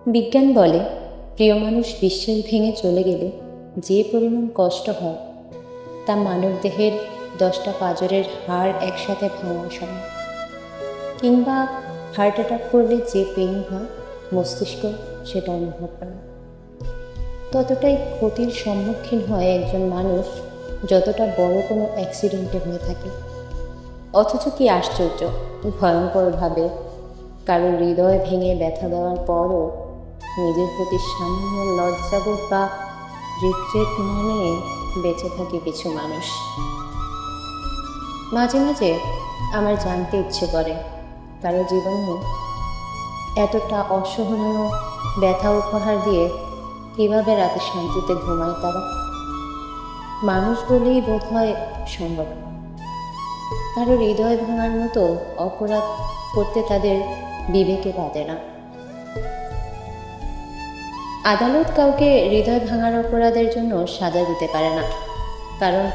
বিজ্ঞান বলে প্রিয় মানুষ বিশ্বাস ভেঙে চলে গেলে যে পরিমাণ কষ্ট হয় তা মানবদেহের 10টা পাঁজরের হাড় একসাথে ভাঙা সমান। কিংবা হার্ট অ্যাটাক করলে যে পেইন হয় মস্তিষ্ক সেটা অনুভব করে। ততটাই ক্ষতির সম্মুখীন হয় একজন মানুষ যতটা বড় কোনো অ্যাক্সিডেন্টে হয়ে থাকে। অথচ কি আশ্চর্য, ভয়ঙ্করভাবে কারো হৃদয় ভেঙে ব্যথা দেওয়ার পরও নিজের প্রতি সামান্য লজ্জাবোধ বা রিগ্রেট না নিয়ে বেঁচে থাকে কিছু মানুষ। মাঝে মাঝে আমার জানতে ইচ্ছে করে কারো জীবনে এতটা অসহনীয় ব্যথা উপহার দিয়ে কীভাবে রাতে শান্তিতে ঘুমায় তারা। মানুষ বলেই বোধ হয় সম্ভব। কারো হৃদয় ভাঙার মতো অপরাধ করতে তাদের বিবেকে বাঁধে না। আদালত কাউকে হৃদয় ভাঙার অপরাধের জন্য সাজা দিতে পারে না, কারণ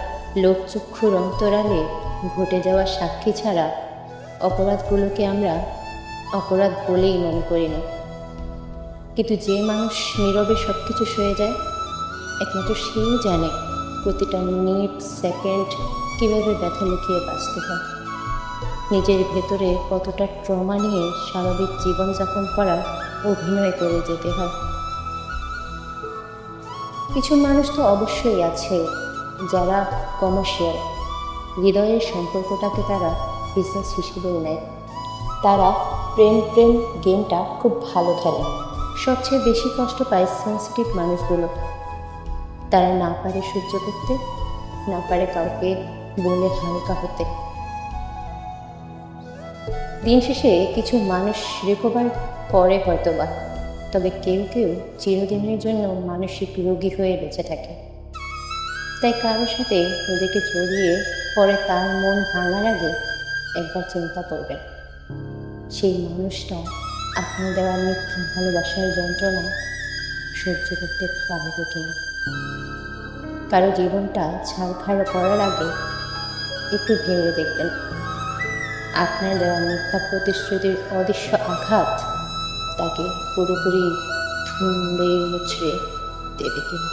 লোকচক্ষুর অন্তরালে ঘটে যাওয়া সাক্ষী ছাড়া অপরাধগুলোকে আমরা অপরাধ বলেই মনে করি না। কিন্তু যে মানুষ নীরবে সব কিছু সয়ে যায়, একমাত্র সেই জানে প্রতিটা মিনিট সেকেন্ড কীভাবে ব্যথা লুকিয়ে বাঁচতে হয়, নিজের ভেতরে কতটা ট্রমা নিয়ে স্বাভাবিক জীবনযাপন করার অভিনয় করে যেতে হয়। কিছু মানুষ তো অবশ্যই আছে যারা কমার্শিয়াল, হৃদয়ের সম্পর্কটাকে তারা বিজনেস হিসেবেও নেয়। তারা প্রেম গেমটা খুব ভালো খেলে। সবচেয়ে বেশি কষ্ট পায় সেন্সিটিভ মানুষগুলো। তারা না পারে সহ্য করতে, না পারে কাউকে বলে হালকা হতে। দিন শেষে কিছু মানুষ রিকভার করে হয়তোবা, তবে কেউ কেউ চিরদিনের জন্য মানসিক রোগী হয়ে বেঁচে থাকে। তাই কারোর সাথে নিজেকে জড়িয়ে পরে তার মন ভাঙার আগে একবার চিন্তা করবেন সেই মানুষটা আপনার দেওয়া মিথ্যা ভালোবাসার যন্ত্রণা সহ্য করতে পারবে কিনা। কারো জীবনটা ছাড়খাড় করার আগে একটু ভেবে দেখবেন আপনার দেওয়া মিথ্যা প্রতিশ্রুতির অদৃশ্য আঘাত তাকে পুরোপুরি ধুমড়ে মুচড়ে দেবে কিনা।